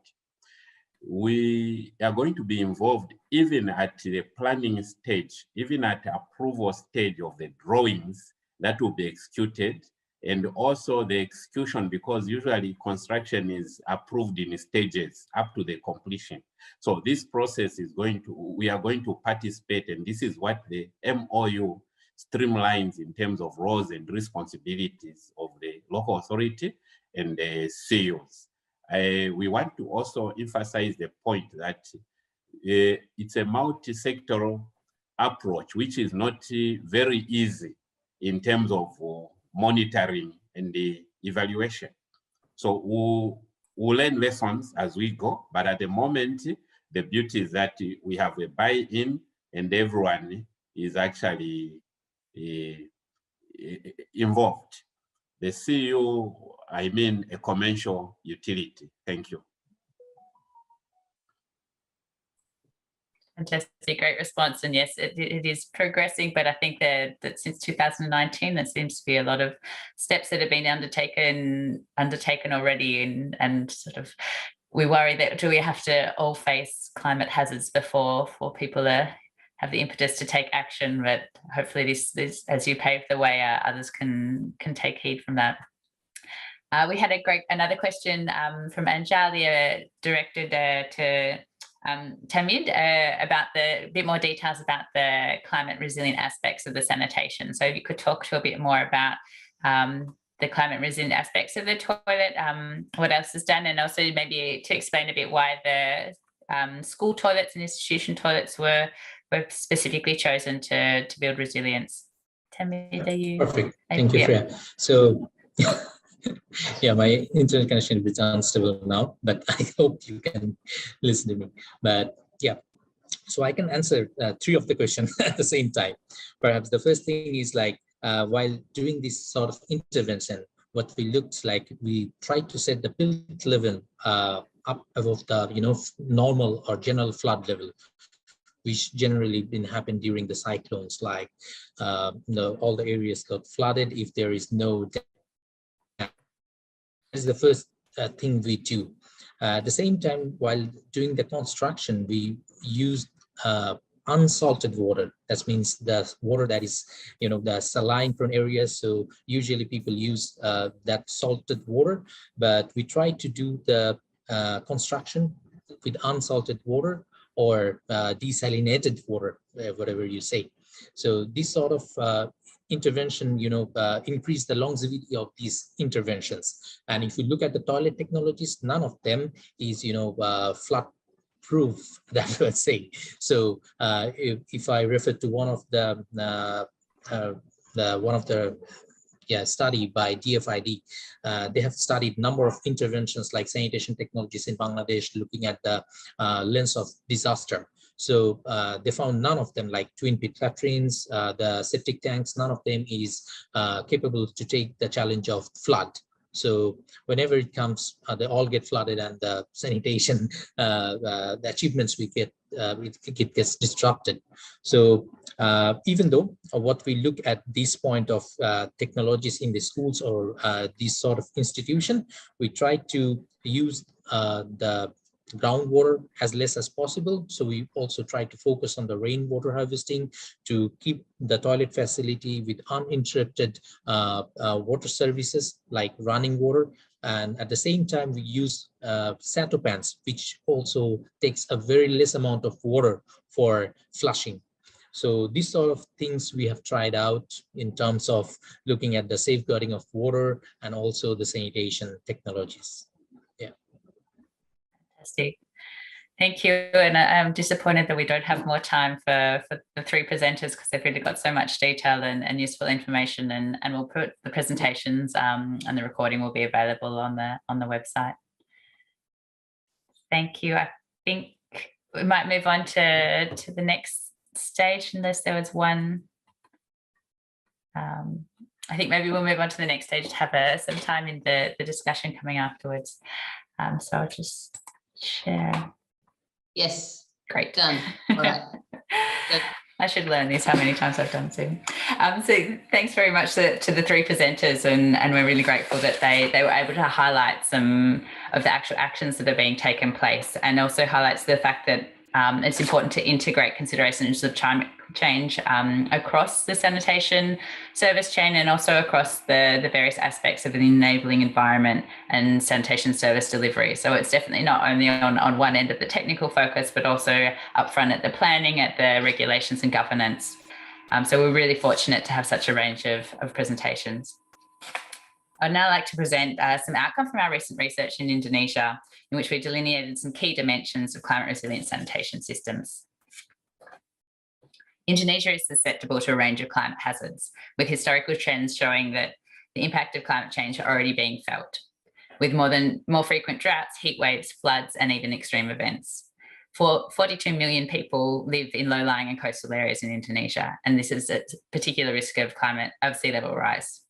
[SPEAKER 8] We are going to be involved even at the planning stage, even at the approval stage of the drawings that will be executed, and also the execution, because usually construction is approved in stages up to the completion. So this process is we are going to participate, and this is what the MOU streamlines in terms of roles and responsibilities of the local authority and the CEOs. We want to also emphasize the point that it's a multi-sectoral approach, which is not very easy in terms of monitoring and the evaluation. So we'll learn lessons as we go, but at the moment, the beauty is that we have a buy-in and everyone is actually involved. The CEO, I mean a commercial utility. Thank you.
[SPEAKER 5] Fantastic, great response. And yes, it is progressing, but I think that since 2019, there seems to be a lot of steps that have been undertaken already, and sort of we worry that do we have to all face climate hazards before people have the impetus to take action, but hopefully this as you pave the way, others can take heed from that. We had another question from Anjalia directed to Tamid, about a bit more details about the climate resilient aspects of the sanitation. So if you could talk to a bit more about the climate resilient aspects of the toilet, what else is done, and also maybe to explain a bit why the school toilets and institution toilets were specifically chosen to build resilience. Tamid, are you?
[SPEAKER 6] Perfect. Thank you, Freya. So yeah, my internet connection is a bit unstable now, but I hope you can listen to me. But yeah, so I can answer 3 of the questions at the same time. Perhaps the first thing is like, while doing this sort of intervention, what we looked like, we tried to set the built level up above the normal or general flood level, which generally been happen during the cyclones, like all the areas got flooded if there is no. That is the first thing we do. At the same time, while doing the construction, we used unsalted water. That means the water that is, the saline prone areas. So usually people use that salted water, but we try to do the construction with unsalted water or desalinated water, whatever you say. So this sort of intervention, increase the longevity of these interventions. And if you look at the toilet technologies, none of them is, flood proof, that would say. So if I refer to one of the study by DFID, they have studied number of interventions like sanitation technologies in Bangladesh, looking at the lens of disaster. So they found none of them, like twin pit latrines, the septic tanks, none of them is capable to take the challenge of flood. So whenever it comes, they all get flooded, and the sanitation, the achievements we get, it gets disrupted. So even though what we look at this point of technologies in the schools or this sort of institution, we try to use the groundwater as less as possible. So we also try to focus on the rainwater harvesting to keep the toilet facility with uninterrupted water services like running water. And at the same time, we use sato pans, which also takes a very less amount of water for flushing. So these sort of things we have tried out in terms of looking at the safeguarding of water and also the sanitation technologies.
[SPEAKER 5] Fantastic. Thank you. And I'm disappointed that we don't have more time for the 3 presenters, because they've really got so much detail and useful information, and we'll put the presentations and the recording will be available on the website. Thank you. I think we might move on to the next stage, unless there was one. I think maybe we'll move on to the next stage to have some time in the discussion coming afterwards. So I'll just share.
[SPEAKER 2] Yes.
[SPEAKER 5] Great.
[SPEAKER 2] Done. All right.
[SPEAKER 5] I should learn this, how many times I've done Zoom. So thanks very much to the 3 presenters, and we're really grateful that they were able to highlight some of the actual actions that are being taken place, and also highlights the fact that it's important to integrate considerations of climate change across the sanitation service chain, and also across the various aspects of an enabling environment and sanitation service delivery. So it's definitely not only on one end of the technical focus, but also upfront at the planning, at the regulations and governance. So we're really fortunate to have such a range of presentations. I'd now like to present some outcome from our recent research in Indonesia, in which we delineated some key dimensions of climate resilient sanitation systems. Indonesia is susceptible to a range of climate hazards, with historical trends showing that the impact of climate change are already being felt, with more frequent droughts, heat waves, floods, and even extreme events. 42 million people live in low-lying and coastal areas in Indonesia, and this is a particular risk of sea level rise.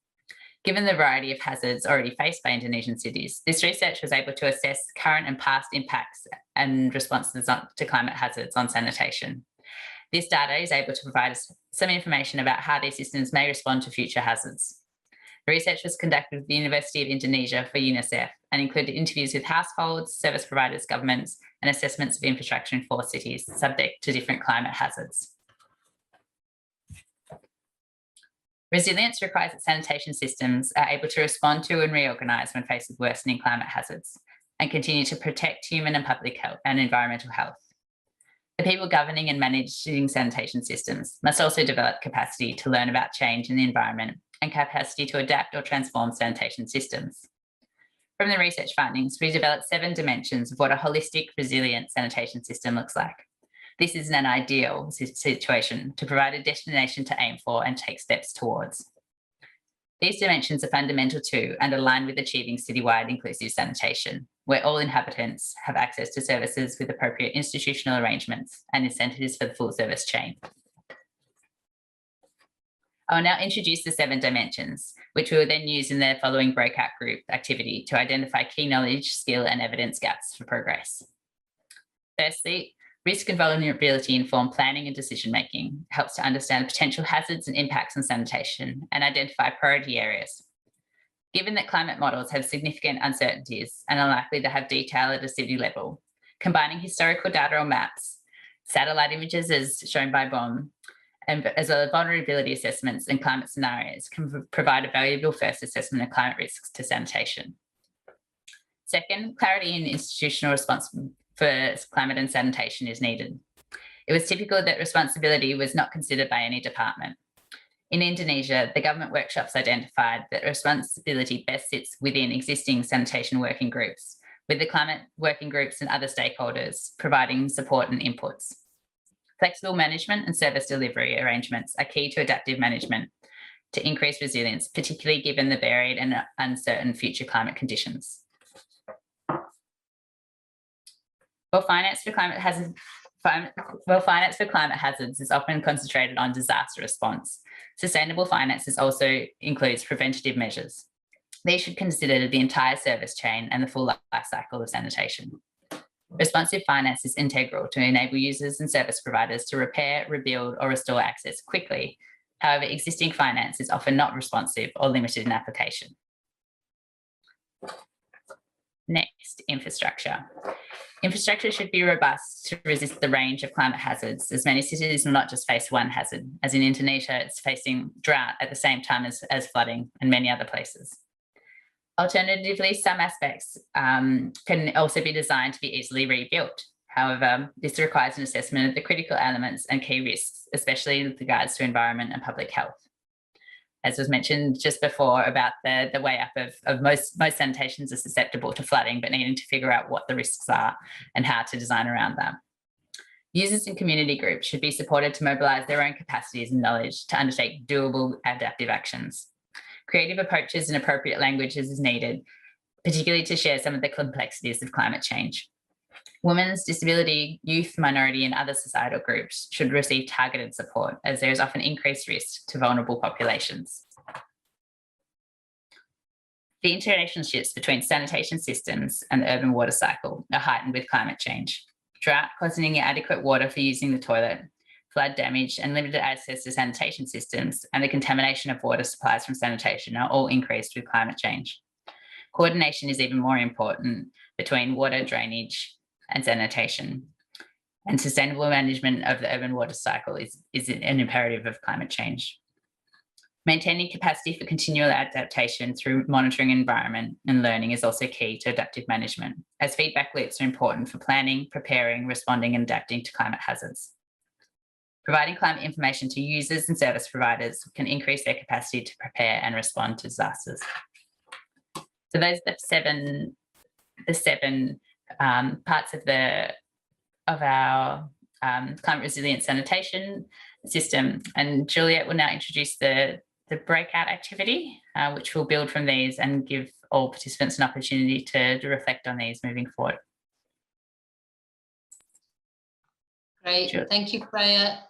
[SPEAKER 5] Given the variety of hazards already faced by Indonesian cities, this research was able to assess current and past impacts and responses to climate hazards on sanitation. This data is able to provide us some information about how these systems may respond to future hazards. The research was conducted with the University of Indonesia for UNICEF and included interviews with households, service providers, governments, and assessments of infrastructure in 4 cities subject to different climate hazards. Resilience requires that sanitation systems are able to respond to and reorganise when faced with worsening climate hazards and continue to protect human and public health and environmental health. The people governing and managing sanitation systems must also develop capacity to learn about change in the environment and capacity to adapt or transform sanitation systems. From the research findings, we developed 7 dimensions of what a holistic, resilient sanitation system looks like. This is an ideal situation to provide a destination to aim for and take steps towards. These dimensions are fundamental to and align with achieving citywide inclusive sanitation, where all inhabitants have access to services with appropriate institutional arrangements and incentives for the full service chain. I will now introduce the 7 dimensions, which we will then use in the following breakout group activity to identify key knowledge, skill, and evidence gaps for progress. Firstly, risk and vulnerability informed planning and decision-making helps to understand potential hazards and impacts on sanitation and identify priority areas. Given that climate models have significant uncertainties and are likely to have detail at a city level, combining historical data or maps, satellite images as shown by BOM, and as well as vulnerability assessments and climate scenarios can provide a valuable first assessment of climate risks to sanitation. Second, clarity in institutional response for climate and sanitation is needed. It was typical that responsibility was not considered by any department. In Indonesia, the government workshops identified that responsibility best sits within existing sanitation working groups, with the climate working groups and other stakeholders providing support and inputs. Flexible management and service delivery arrangements are key to adaptive management to increase resilience, particularly given the varied and uncertain future climate conditions. While finance for climate hazards is often concentrated on disaster response, sustainable finance also includes preventative measures. These should consider the entire service chain and the full life cycle of sanitation. Responsive finance is integral to enable users and service providers to repair, rebuild, or restore access quickly. However, existing finance is often not responsive or limited in application. Next, infrastructure. Infrastructure should be robust to resist the range of climate hazards, as many cities will not just face one hazard, as in Indonesia, it's facing drought at the same time as flooding and many other places. Alternatively, some aspects can also be designed to be easily rebuilt. However, this requires an assessment of the critical elements and key risks, especially with regards to environment and public health. As was mentioned just before about the way up of most sanitations are susceptible to flooding, but needing to figure out what the risks are and how to design around them. Users and community groups should be supported to mobilise their own capacities and knowledge to undertake doable adaptive actions. Creative approaches and appropriate languages is needed, particularly to share some of the complexities of climate change. Women's, disability, youth, minority, and other societal groups should receive targeted support, as there is often increased risk to vulnerable populations. The interrelationships between sanitation systems and the urban water cycle are heightened with climate change. Drought causing inadequate water for using the toilet, flood damage, and limited access to sanitation systems, and the contamination of water supplies from sanitation are all increased with climate change. Coordination is even more important between water drainage and sanitation. And sustainable management of the urban water cycle is an imperative of climate change. Maintaining capacity for continual adaptation through monitoring environment and learning is also key to adaptive management, as feedback loops are important for planning, preparing, responding, and adapting to climate hazards. Providing climate information to users and service providers can increase their capacity to prepare and respond to disasters. So those are the seven parts of our climate resilient sanitation system. And Juliet will now introduce the breakout activity, which will build from these and give all participants an opportunity to reflect on these moving forward.
[SPEAKER 2] Great, sure. Thank you, Freya.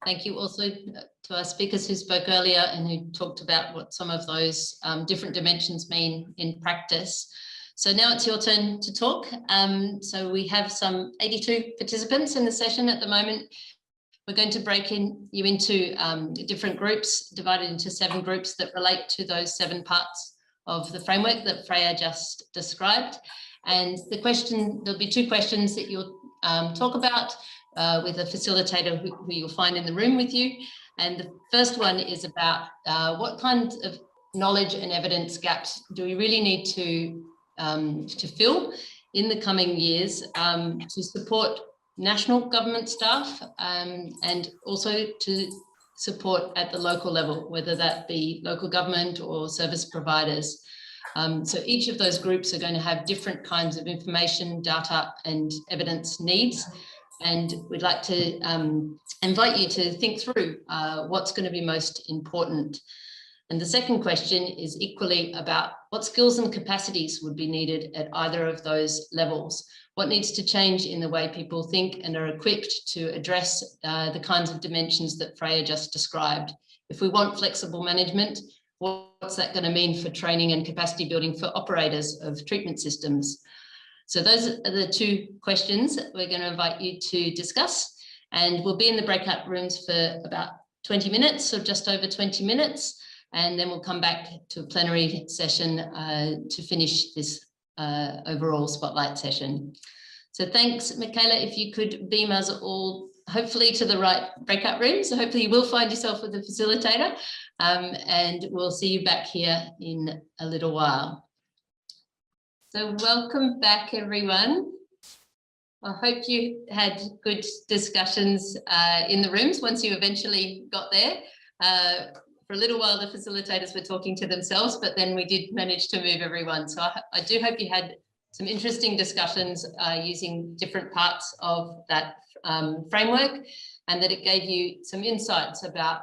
[SPEAKER 2] Thank you also to our speakers who spoke earlier and who talked about what some of those different dimensions mean in practice. So now it's your turn to talk. So we have some 82 participants in the session at the moment. We're going to break you into different groups, divided into 7 groups that relate to those 7 parts of the framework that Freya just described. And there'll be 2 questions that you'll talk about with a facilitator who you'll find in the room with you. And the first one is about what kind of knowledge and evidence gaps do we really need to fill in the coming years to support national government staff and also to support at the local level, whether that be local government or service providers. So each of those groups are going to have different kinds of information, data and evidence needs. And we'd like to invite you to think through what's going to be most important. And the second question is equally about what skills and capacities would be needed at either of those levels. What needs to change in the way people think and are equipped to address the kinds of dimensions that Freya just described. If we want flexible management, what's that going to mean for training and capacity building for operators of treatment systems? So those are the two questions that we're going to invite you to discuss, and we'll be in the breakout rooms for about 20 minutes or just over 20 minutes. And then we'll come back to a plenary session to finish this overall spotlight session. So thanks, Michaela. If you could beam us all hopefully to the right breakout room. So hopefully you will find yourself with a facilitator, and we'll see you back here in a little while. So welcome back, everyone. I hope you had good discussions in the rooms once you eventually got there. For a little while, the facilitators were talking to themselves, but then we did manage to move everyone. So I do hope you had some interesting discussions using different parts of that framework, and that it gave you some insights about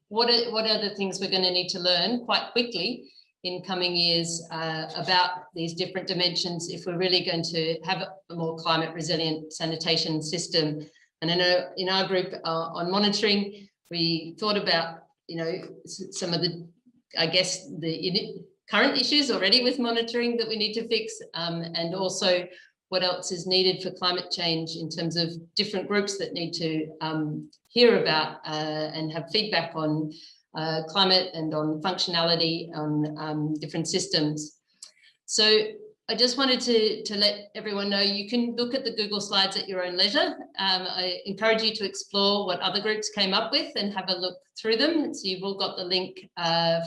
[SPEAKER 2] what are the things we're going to need to learn quite quickly in coming years about these different dimensions if we're really going to have a more climate resilient sanitation system. And I know in our group on monitoring, we thought about, you know, some of the, I guess, the current issues already with monitoring that we need to fix, and also what else is needed for climate change in terms of different groups that need to hear about and have feedback on climate and on functionality on different systems. So I just wanted to let everyone know you can look at the Google Slides at your own leisure. I encourage you to explore what other groups came up with and have a look through them. So you've all got the link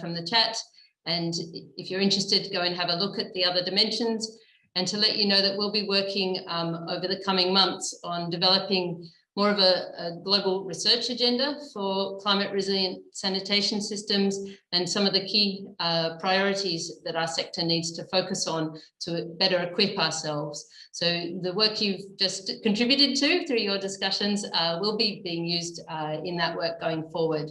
[SPEAKER 2] from the chat. And if you're interested, go and have a look at the other dimensions. And to let you know that we'll be working over the coming months on developing more of a global research agenda for climate resilient sanitation systems and some of the key priorities that our sector needs to focus on to better equip ourselves. So the work you've just contributed to through your discussions will be being used in that work going forward.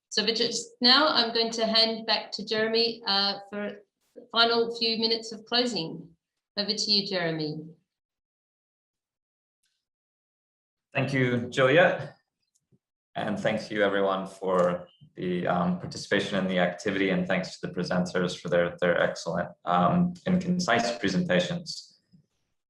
[SPEAKER 2] So but just now I'm going to hand back to Jeremy for the final few minutes of closing. Over to you, Jeremy.
[SPEAKER 1] Thank you, Juliet. And thank you everyone for the participation in the activity, and thanks to the presenters for their excellent and concise presentations.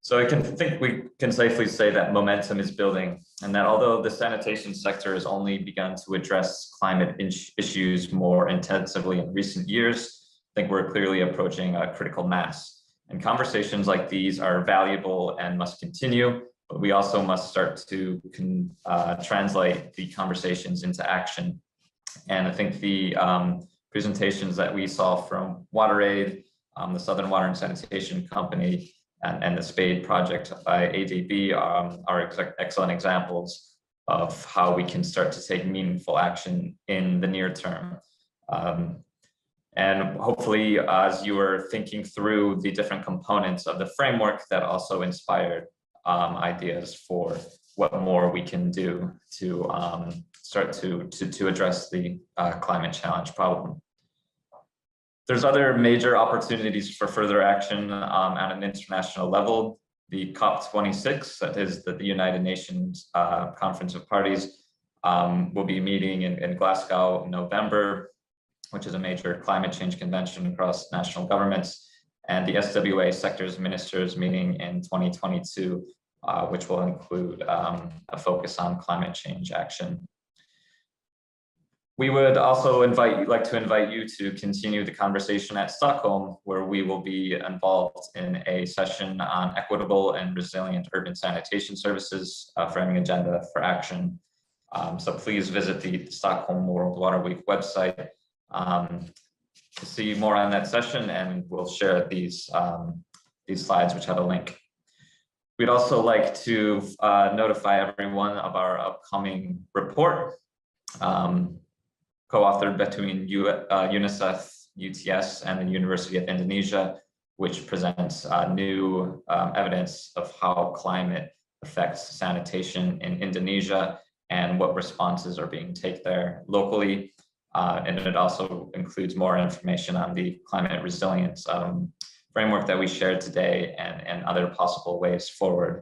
[SPEAKER 1] So I think we can safely say that momentum is building, and that although the sanitation sector has only begun to address climate issues more intensively in recent years, I think we're clearly approaching a critical mass. And conversations like these are valuable and must continue, but we also must start to translate the conversations into action. And I think the presentations that we saw from WaterAid, the Southern Water and Sanitation Company, and the SPADE project by ADB are excellent examples of how we can start to take meaningful action in the near term. And hopefully, as you were thinking through the different components of the framework, that also inspired ideas for what more we can do to start to address the climate challenge problem. There's other major opportunities for further action at an international level. The COP26, that is the United Nations Conference of Parties, will be meeting in Glasgow in November, which is a major climate change convention across national governments, and the SWA Sectors Ministers meeting in 2022, which will include a focus on climate change action. We would also like to invite you to continue the conversation at Stockholm, where we will be involved in a session on equitable and resilient urban sanitation services, framing agenda for action. So please visit the Stockholm World Water Week website to see more on that session, and we'll share these slides which have a link. We'd also like to notify everyone of our upcoming report, co-authored between UNICEF, UTS, and the University of Indonesia, which presents new evidence of how climate affects sanitation in Indonesia and what responses are being taken there locally. And it also includes more information on the climate resilience framework that we shared today and other possible ways forward.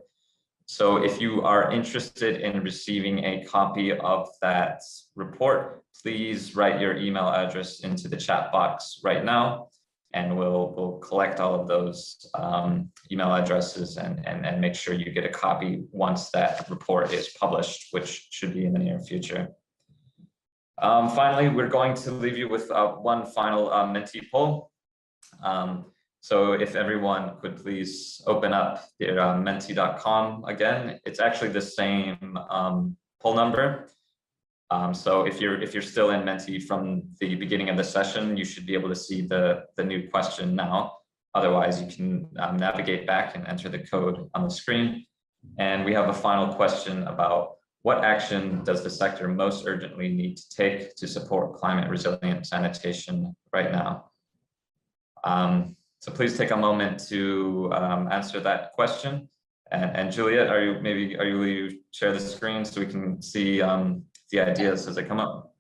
[SPEAKER 1] So if you are interested in receiving a copy of that report, please write your email address into the chat box right now, and we'll collect all of those email addresses and make sure you get a copy once that report is published, which should be in the near future. Finally, we're going to leave you with one final Menti poll. So if everyone could please open up their menti.com again, it's actually the same poll number. So if you're still in Menti from the beginning of the session, you should be able to see the new question now. Otherwise, you can navigate back and enter the code on the screen. And we have a final question about what action does the sector most urgently need to take to support climate resilient sanitation right now? So please take a moment to answer that question. And Juliet, will you share the screen so we can see the ideas as they come up?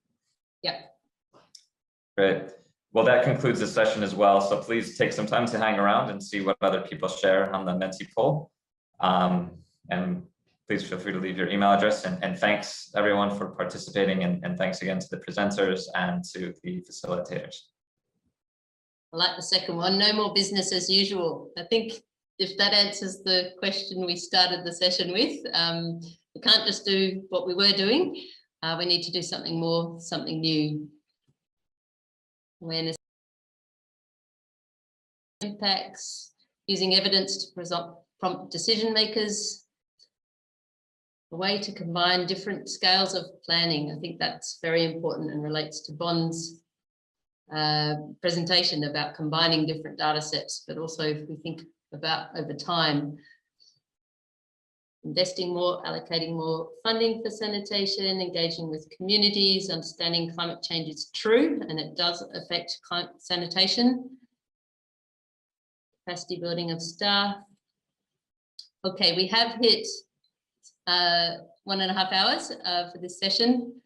[SPEAKER 2] Yeah.
[SPEAKER 1] Great. Well, that concludes the session as well. So please take some time to hang around and see what other people share on the Menti poll. And please feel free to leave your email address. And thanks everyone for participating. And thanks again to the presenters and to the facilitators.
[SPEAKER 2] I like the second one, no more business as usual. I think if that answers the question we started the session with, we can't just do what we were doing. We need to do something more, something new. Awareness impacts, using evidence to prompt decision makers, a way to combine different scales of planning. I think that's very important and relates to Bond's presentation about combining different data sets, but also if we think about over time, investing more, allocating more funding for sanitation, engaging with communities, understanding climate change is true and it does affect sanitation, capacity building of staff. Okay, we have hit 1.5 hours for this session.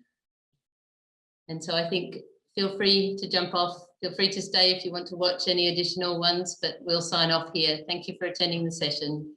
[SPEAKER 2] And so I think feel free to jump off, feel free to stay if you want to watch any additional ones, but we'll sign off here. Thank you for attending the session.